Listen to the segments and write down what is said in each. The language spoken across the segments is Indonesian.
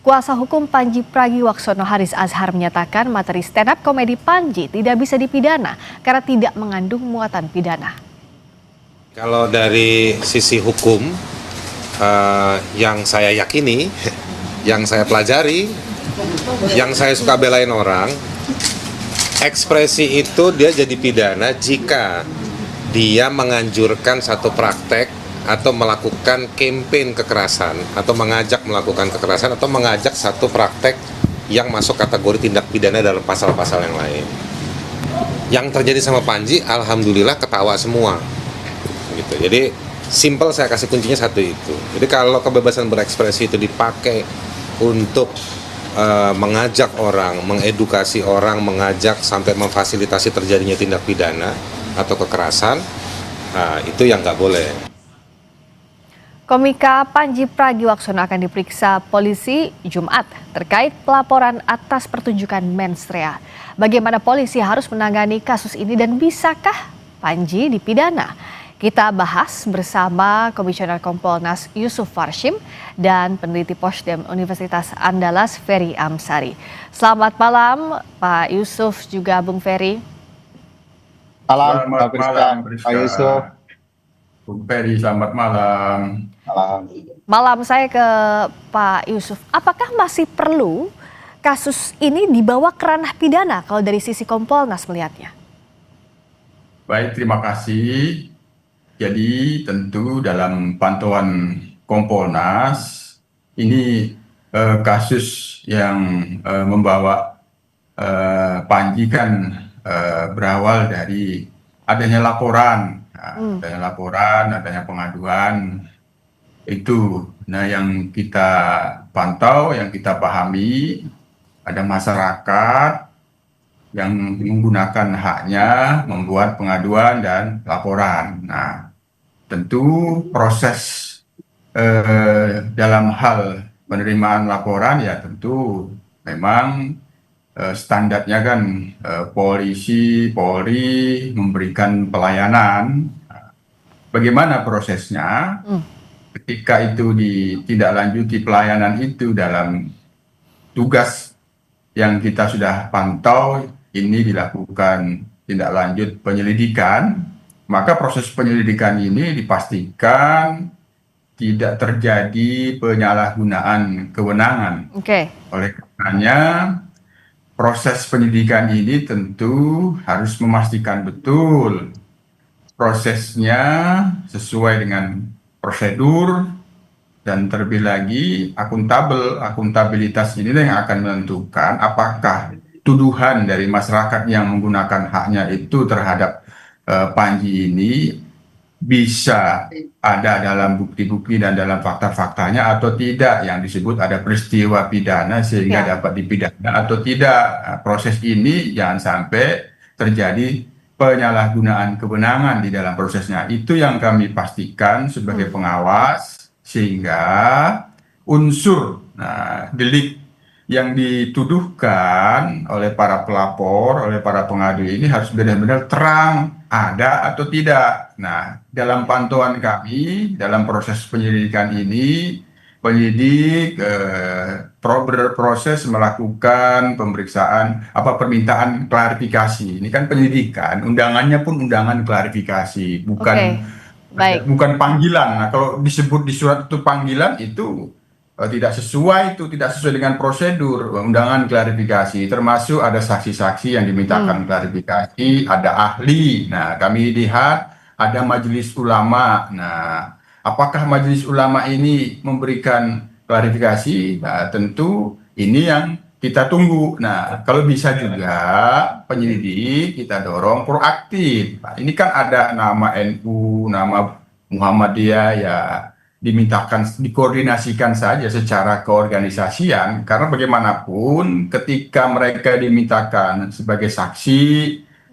Kuasa hukum Panji Pragiwaksono Haris Azhar menyatakan materi stand up komedi Panji tidak bisa dipidana karena tidak mengandung muatan pidana. Kalau dari sisi hukum yang saya yakini, yang saya pelajari, yang saya suka belain orang, ekspresi itu dia jadi pidana jika dia menganjurkan satu praktek atau melakukan campaign kekerasan atau mengajak melakukan kekerasan atau mengajak satu praktek yang masuk kategori tindak pidana dalam pasal-pasal yang lain. Yang terjadi sama Panji, alhamdulillah ketawa semua. Gitu. Jadi simple, saya kasih kuncinya satu itu. Jadi kalau kebebasan berekspresi itu dipakai untuk mengajak orang, mengedukasi orang, mengajak sampai memfasilitasi terjadinya tindak pidana atau kekerasan, itu yang nggak boleh. Komika Panji Pragiwaksono akan diperiksa polisi Jumat terkait pelaporan atas pertunjukan mensrea. Bagaimana polisi harus menangani kasus ini dan bisakah Panji dipidana? Kita bahas bersama Komisioner Kompolnas Yusuf Warshim dan peneliti Posdem Universitas Andalas Ferry Amsari. Selamat malam Pak Yusuf juga Bung Ferry. Selamat malam Pak Yusuf. Bung Ferry, selamat malam. Malam saya ke Pak Yusuf. Apakah masih perlu kasus ini dibawa ke ranah pidana kalau dari sisi Kompolnas melihatnya? Baik, terima kasih. Jadi tentu dalam pantauan Kompolnas ini kasus yang membawa Panji kan berawal dari adanya laporan, adanya pengaduan itu. Nah, yang kita pantau, yang kita pahami, ada masyarakat yang menggunakan haknya membuat pengaduan dan laporan. Nah, tentu proses dalam hal penerimaan laporan ya tentu memang standarnya kan polisi, Polri memberikan pelayanan. Bagaimana prosesnya? Ketika itu ditindaklanjuti pelayanan itu dalam tugas yang kita sudah pantau, ini dilakukan tindak lanjut penyelidikan, maka proses penyelidikan ini dipastikan tidak terjadi penyalahgunaan kewenangan. Oleh karenanya, proses penyidikan ini tentu harus memastikan betul prosesnya sesuai dengan prosedur dan terlebih lagi akuntabilitas ini yang akan menentukan apakah tuduhan dari masyarakat yang menggunakan haknya itu terhadap Panji ini bisa ada dalam bukti-bukti dan dalam fakta-faktanya atau tidak, yang disebut ada peristiwa pidana sehingga dapat dipidana atau tidak. Nah, proses ini jangan sampai terjadi penyalahgunaan kewenangan di dalam prosesnya. Itu yang kami pastikan sebagai pengawas, sehingga unsur delik yang dituduhkan oleh para pelapor, oleh para pengadu ini harus benar-benar terang, ada atau tidak. Nah, dalam pantauan kami, dalam proses penyelidikan ini, penyidik berproses melakukan pemeriksaan, permintaan klarifikasi. Ini kan penyidikan, undangannya pun undangan klarifikasi, bukan panggilan. Nah, kalau disebut di surat itu panggilan itu tidak sesuai dengan prosedur undangan klarifikasi, termasuk ada saksi-saksi yang dimintakan klarifikasi, ada ahli. Nah, kami lihat ada majelis ulama. Nah, apakah majelis ulama ini memberikan klarifikasi? Nah, tentu ini yang kita tunggu. Nah, kalau bisa juga penyelidik kita dorong proaktif. Nah, ini kan ada nama NU, nama Muhammadiyah, ya dikoordinasikan saja secara keorganisasian, karena bagaimanapun ketika mereka dimintakan sebagai saksi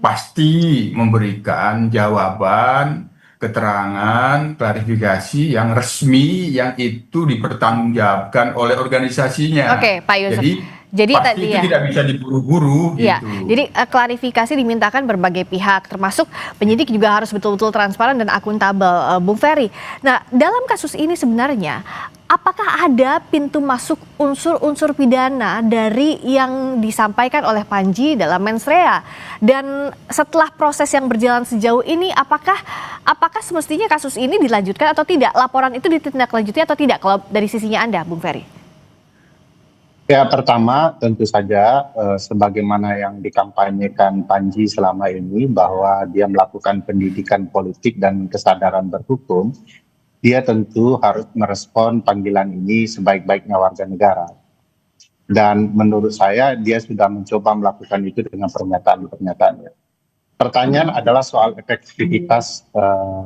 pasti memberikan jawaban, keterangan, klarifikasi yang resmi yang itu dipertanggungjawabkan oleh organisasinya. Oke, Pak Yusuf. Jadi pasti tadi itu ya. tidak bisa diburu-buru Iya, gitu. jadi klarifikasi dimintakan berbagai pihak, termasuk penyidik juga harus betul-betul transparan dan akuntabel, Bung Ferry. Nah, dalam kasus ini sebenarnya, apakah ada pintu masuk unsur-unsur pidana dari yang disampaikan oleh Panji dalam mens rea? Dan setelah proses yang berjalan sejauh ini, apakah semestinya kasus ini dilanjutkan atau tidak? Laporan itu ditindaklanjuti atau tidak kalau dari sisinya Anda, Bung Ferry? Ya, pertama tentu saja sebagaimana yang dikampanyekan Panji selama ini bahwa dia melakukan pendidikan politik dan kesadaran berhukum, dia tentu harus merespon panggilan ini sebaik-baiknya warga negara. Dan menurut saya dia sudah mencoba melakukan itu dengan pernyataan-pernyataannya. Pertanyaan adalah soal efektivitas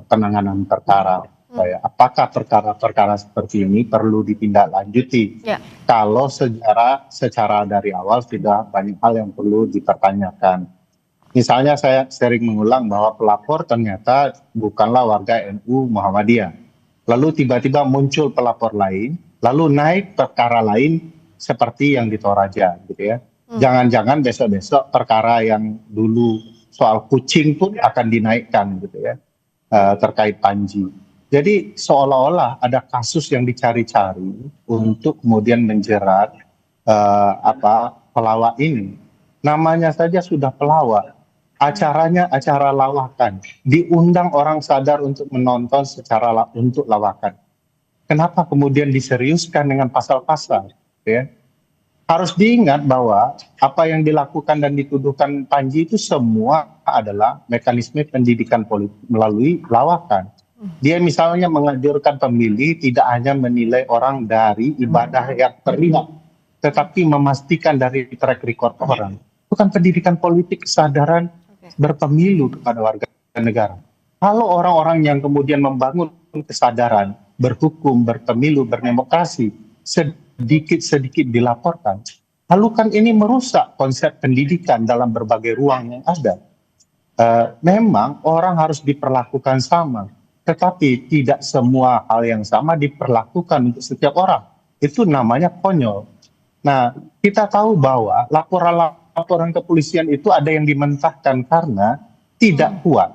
penanganan perkara. Apakah perkara-perkara seperti ini perlu ditindaklanjuti? Ya. Kalau secara dari awal sudah banyak hal yang perlu dipertanyakan. Misalnya saya sering mengulang bahwa pelapor ternyata bukanlah warga NU Muhammadiyah. Lalu tiba-tiba muncul pelapor lain, lalu naik perkara lain seperti yang di Toraja, gitu ya. Jangan-jangan besok-besok perkara yang dulu soal kucing pun akan dinaikkan, gitu ya, terkait Panji. Jadi seolah-olah ada kasus yang dicari-cari untuk kemudian menjerat pelawak ini. Namanya saja sudah pelawak, acaranya acara lawakan, diundang orang sadar untuk menonton untuk lawakan. Kenapa kemudian diseriuskan dengan pasal-pasal? Ya? Harus diingat bahwa apa yang dilakukan dan dituduhkan Panji itu semua adalah mekanisme pendidikan politik melalui lawakan. Dia misalnya menganjurkan pemilih tidak hanya menilai orang dari ibadah yang terlihat, tetapi memastikan dari track record orang. Bukan pendidikan politik kesadaran berpemilu kepada warga negara. Kalau orang-orang yang kemudian membangun kesadaran berhukum, berpemilu, berdemokrasi, sedikit-sedikit dilaporkan, lalu kan ini merusak konsep pendidikan dalam berbagai ruang yang ada. Memang orang harus diperlakukan sama, tetapi tidak semua hal yang sama diperlakukan untuk setiap orang. Itu namanya konyol. Nah, kita tahu bahwa laporan kepolisian itu ada yang dimentahkan karena tidak kuat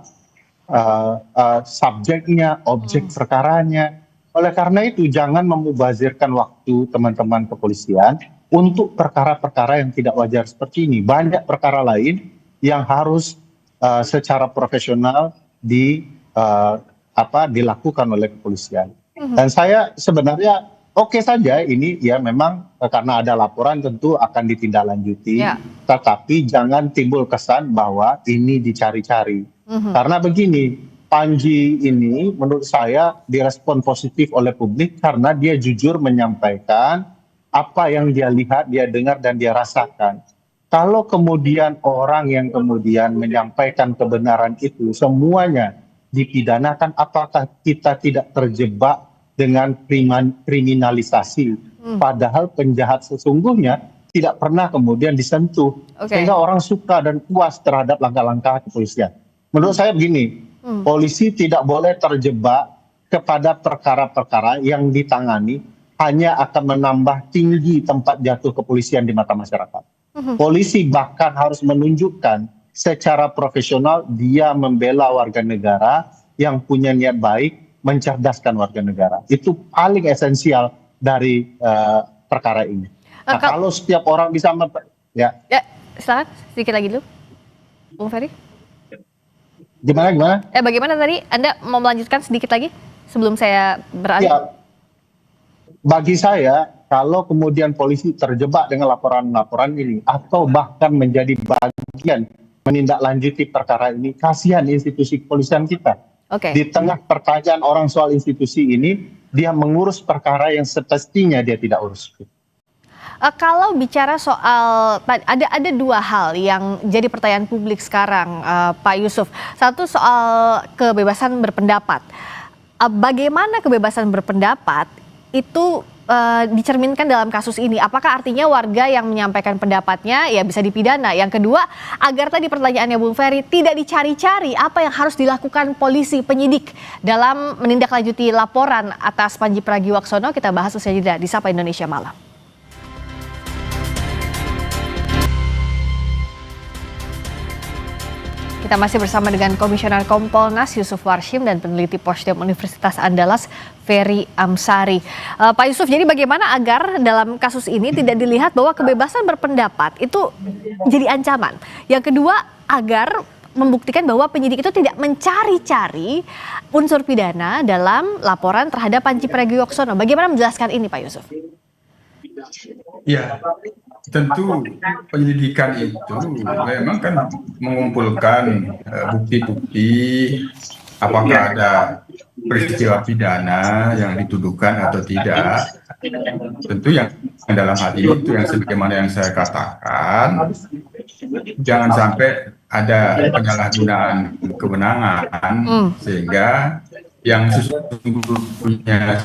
subjeknya, objek perkaranya. Oleh karena itu, jangan memubazirkan waktu teman-teman kepolisian untuk perkara-perkara yang tidak wajar seperti ini. Banyak perkara lain yang harus secara profesional dilakukan oleh kepolisian. Dan saya sebenarnya oke saja ini ya memang karena ada laporan tentu akan ditindaklanjuti. Tetapi jangan timbul kesan bahwa ini dicari-cari. Karena begini, Panji ini menurut saya direspon positif oleh publik karena dia jujur menyampaikan apa yang dia lihat, dia dengar dan dia rasakan. Kalau kemudian orang yang kemudian menyampaikan kebenaran itu semuanya dipidanakan, apakah kita tidak terjebak dengan kriminalisasi? Padahal penjahat sesungguhnya tidak pernah kemudian disentuh. Sehingga orang suka dan puas terhadap langkah-langkah kepolisian. Menurut saya begini, polisi tidak boleh terjebak kepada perkara-perkara yang ditangani hanya akan menambah tinggi tempat jatuh kepolisian di mata masyarakat. Polisi bahkan harus menunjukkan secara profesional dia membela warga negara yang punya niat baik, mencerdaskan warga negara. Itu paling esensial dari perkara ini. Nah, kalau setiap orang bisa ya, silakan sedikit lagi dulu, Bung Ferry. Gimana? Bagaimana tadi? Anda mau melanjutkan sedikit lagi sebelum saya beralih? Ya, bagi saya, kalau kemudian polisi terjebak dengan laporan-laporan ini atau bahkan menjadi bagian menindaklanjuti perkara ini, kasihan institusi kepolisian kita. Di tengah pertanyaan orang soal institusi ini, dia mengurus perkara yang semestinya dia tidak urus. Kalau bicara soal, ada dua hal yang jadi pertanyaan publik sekarang, Pak Yusuf. Satu soal kebebasan berpendapat. Bagaimana kebebasan berpendapat itu dicerminkan dalam kasus ini? Apakah artinya warga yang menyampaikan pendapatnya ya bisa dipidana? Yang kedua, agar tadi pertanyaannya Bung Ferry tidak dicari-cari, apa yang harus dilakukan polisi penyidik dalam menindaklanjuti laporan atas Panji Pragiwaksono? Kita bahas usai jeda di Sapa Indonesia Malam. Kita masih bersama dengan Komisioner Kompolnas Yusuf Warshim dan peneliti Posdem Universitas Andalas Ferry Amsari. Pak Yusuf, jadi bagaimana agar dalam kasus ini tidak dilihat bahwa kebebasan berpendapat itu jadi ancaman? Yang kedua, agar membuktikan bahwa penyidik itu tidak mencari-cari unsur pidana dalam laporan terhadap Panji Pragiwaksono. Bagaimana menjelaskan ini, Pak Yusuf? Ya, tentu penyelidikan itu memang kan mengumpulkan bukti-bukti apakah ada peristiwa pidana yang dituduhkan atau tidak. Tentu yang dalam hal itu yang sebagaimana yang saya katakan, jangan sampai ada penyalahgunaan kewenangan sehingga yang sesungguhnya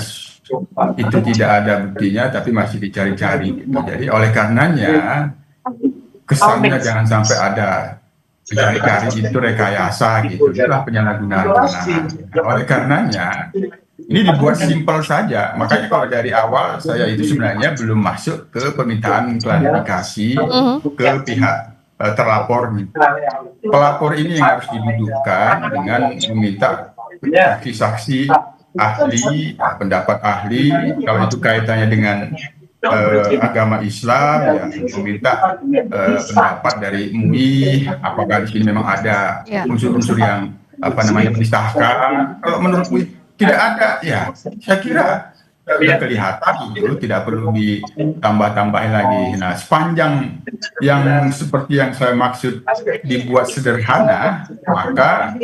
itu tidak ada buktinya tapi masih dicari-cari gitu. Jadi oleh karenanya kesannya jangan sampai ada dicari-cari itu rekayasa gitu, itulah penyalahgunaan kewenangan. Oleh karenanya ini dibuat simpel saja, makanya kalau dari awal saya itu sebenarnya belum masuk ke permintaan klarifikasi ke pihak terlapor. Pelapor ini yang harus didudukkan dengan meminta saksi-saksi ahli, pendapat ahli, kalau itu kaitannya dengan agama Islam, ya meminta pendapat dari MUI, apakah di sini memang ada unsur-unsur yang menistakan. Kalau menurut MUI tidak ada, ya saya kira sudah kelihatan itu tidak perlu ditambah-tambahin lagi. Nah, sepanjang yang seperti yang saya maksud dibuat sederhana, maka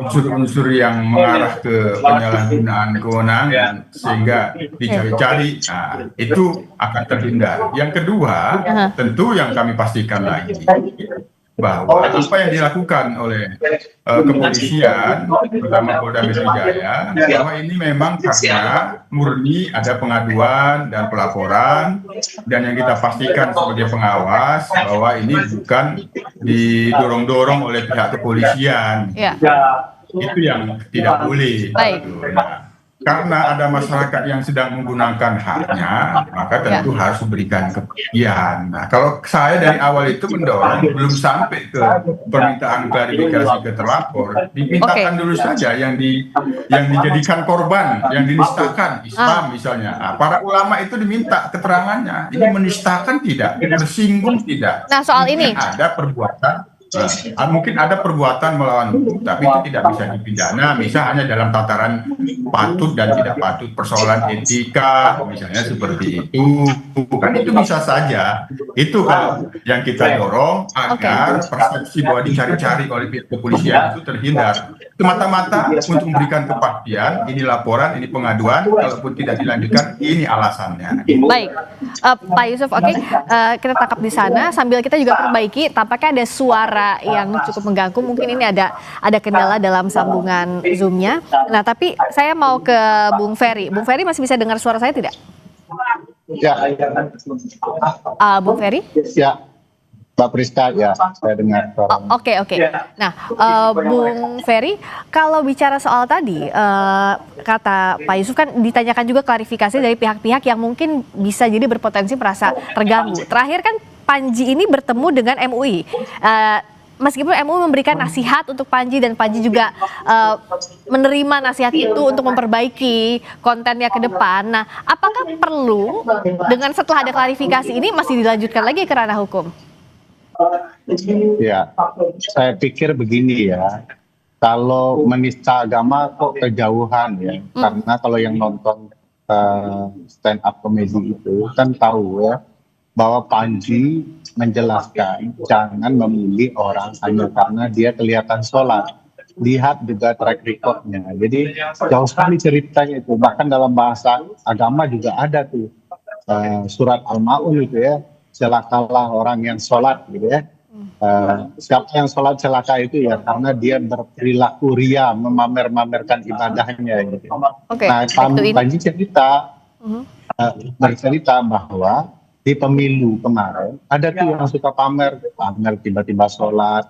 unsur-unsur yang mengarah ke penyalahgunaan kewenangan sehingga dicari-cari, nah, itu akan terhindar. Yang kedua, tentu yang kami pastikan lagi bahwa apa yang dilakukan oleh kepolisian, terutama Polda Metro Jaya, bahwa ini memang karena murni ada pengaduan dan pelaporan, dan yang kita pastikan sebagai pengawas bahwa ini bukan didorong-dorong oleh pihak kepolisian. Itu yang tidak boleh. Nah, karena ada masyarakat yang sedang menggunakan haknya, maka tentu harus memberikan kepastian. Nah, kalau saya dari awal itu mendorong belum sampai ke permintaan klarifikasi ke terlapor, dimintakan dulu saja yang dijadikan korban, yang dinistakan Islam misalnya. Nah, para ulama itu diminta keterangannya. Ini menistakan tidak, tersinggung tidak. Nah, soal ini ada perbuatan. Mungkin ada perbuatan melawan hukum, tapi itu tidak bisa dipidana, misalnya hanya dalam tataran patut dan tidak patut, persoalan etika, misalnya seperti itu. Kan itu bisa saja. Itu kalau yang kita dorong agar persepsi bahwa dicari-cari oleh pihak kepolisian itu terhindar. Semata-mata untuk memberikan kepastian, ini laporan, ini pengaduan, kalaupun tidak dilanjutkan, ini alasannya. Baik, Pak Yusuf, kita tangkap di sana sambil kita juga perbaiki. Tampaknya ada suara yang cukup mengganggu, mungkin ini ada kendala dalam sambungan Zoom-nya. Nah, tapi saya mau ke Bung Ferry. Bung Ferry masih bisa dengar suara saya tidak? Ya. Bung Ferry? Ya. Mbak Priska, ya, saya dengar. Oke. Nah, Bung Ferry, kalau bicara soal tadi, kata Pak Yusuf kan ditanyakan juga klarifikasi dari pihak-pihak yang mungkin bisa jadi berpotensi merasa terganggu. Terakhir kan Panji ini bertemu dengan MUI. Meskipun MUI memberikan nasihat untuk Panji dan Panji juga menerima nasihat itu untuk memperbaiki kontennya ke depan. Nah, apakah perlu dengan setelah ada klarifikasi ini masih dilanjutkan lagi ke ranah hukum? Ya, saya pikir begini ya, kalau menista agama kok kejauhan ya, karena kalau yang nonton stand up comedy itu kan tahu ya, bahwa Panji menjelaskan jangan memilih orang hanya karena dia kelihatan sholat. Lihat juga track recordnya. Jadi jauh sekali ceritanya itu. Bahkan dalam bahasa agama juga ada tuh surat Al-Ma'un itu ya, celakalah orang yang sholat gitu ya. Siapa yang sholat celaka itu ya karena dia berperilaku ria, memamer-mamerkan ibadahnya gitu. Nah, Panji bercerita bahwa di pemilu kemarin ada tuh yang suka pamer tiba-tiba sholat.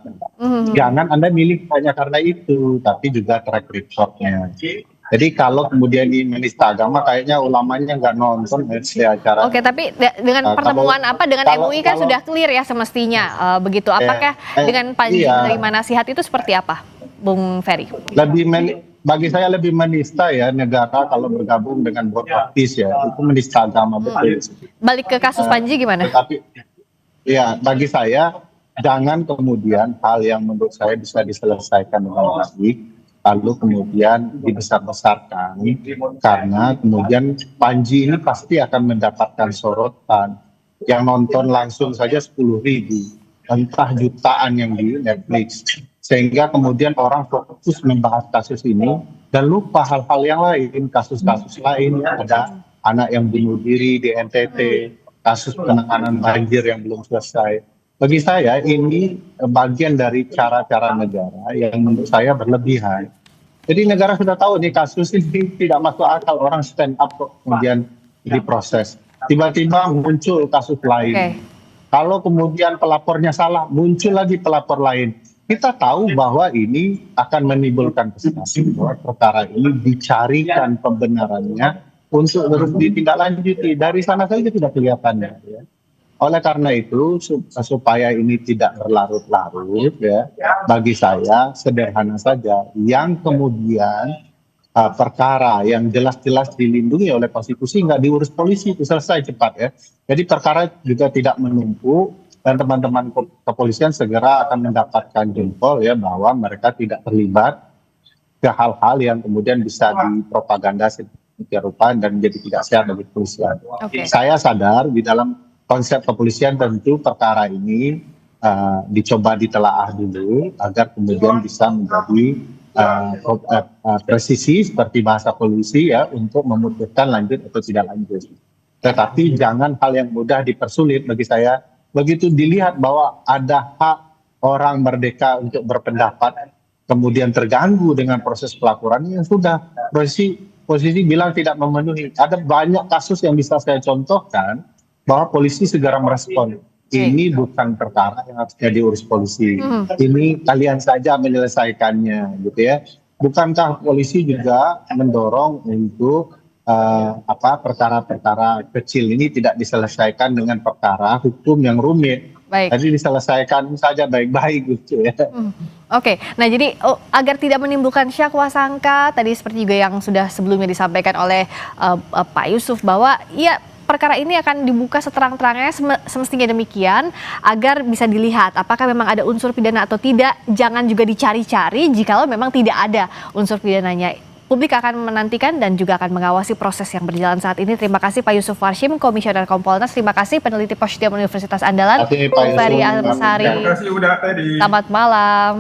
Jangan Anda milih hanya karena itu, tapi juga track recordnya. Jadi kalau kemudian ini menista agama, kayaknya ulamanya nggak nonton acara. Oke, tapi dengan pertemuan dengan MUI kan sudah clear ya semestinya begitu. Apakah dengan Panji menerima nasihat itu seperti apa, Bung Ferry? Bagi saya lebih menista ya negara kalau bergabung dengan board of peace ya, itu menista agama betul. Balik ke kasus Panji gimana? Tapi ya bagi saya jangan kemudian hal yang menurut saya bisa diselesaikan dengan baik lalu kemudian dibesar-besarkan, karena kemudian Panji ini pasti akan mendapatkan sorotan. Yang nonton langsung saja 10.000, entah jutaan yang di Netflix, sehingga kemudian orang fokus membahas kasus ini dan lupa hal-hal yang lain, kasus-kasus lain. Ada anak yang bunuh diri di NTT, kasus penanganan banjir yang belum selesai. Bagi saya ini bagian dari cara-cara negara yang menurut saya berlebihan. Jadi negara sudah tahu nih kasus ini tidak masuk akal, orang stand up kemudian diproses. Tiba-tiba muncul kasus lain. Kalau kemudian pelapornya salah, muncul lagi pelapor lain. Kita tahu bahwa ini akan menimbulkan kesan bahwa perkara ini dicarikan pembenarannya untuk terus ditindaklanjuti. Dari sana saja tidak kelihatan ya. Oleh karena itu supaya ini tidak berlarut-larut ya, bagi saya sederhana saja, yang kemudian perkara yang jelas-jelas dilindungi oleh konstitusi nggak diurus polisi, itu selesai cepat ya. Jadi perkara juga tidak menumpuk dan teman-teman kepolisian segera akan mendapatkan jempol ya bahwa mereka tidak terlibat ke hal-hal yang kemudian bisa dipropaganda sedemikian rupa dan menjadi tidak sehat bagi kepolisian. Saya sadar di dalam konsep kepolisian tentu perkara ini dicoba ditelaah dulu agar kemudian bisa menjadi presisi seperti bahasa polisi ya untuk memutuskan lanjut atau tidak lanjut. Tetapi jangan hal yang mudah dipersulit bagi saya. Begitu dilihat bahwa ada hak orang merdeka untuk berpendapat kemudian terganggu dengan proses pelaporan, yang sudah posisi bilang tidak memenuhi. Ada banyak kasus yang bisa saya contohkan bahwa polisi segera merespon. Ini bukan perkara yang harusnya diurus polisi. Ini kalian saja menyelesaikannya, gitu ya. Bukankah polisi juga mendorong untuk perkara-perkara kecil ini tidak diselesaikan dengan perkara hukum yang rumit? Tadi diselesaikan saja baik-baik, gitu ya. Nah jadi agar tidak menimbulkan syakwa sangka, tadi seperti juga yang sudah sebelumnya disampaikan oleh Pak Yusuf bahwa ya perkara ini akan dibuka seterang-terangnya, semestinya demikian agar bisa dilihat apakah memang ada unsur pidana atau tidak. Jangan juga dicari-cari jikalau memang tidak ada unsur pidananya. Publik akan menantikan dan juga akan mengawasi proses yang berjalan saat ini. Terima kasih Pak Yusuf Warshim, Komisioner Kompolnas. Terima kasih peneliti Posdiam Universitas Andalan, Ferry Almasari. Terima kasih udah tadi. Selamat malam.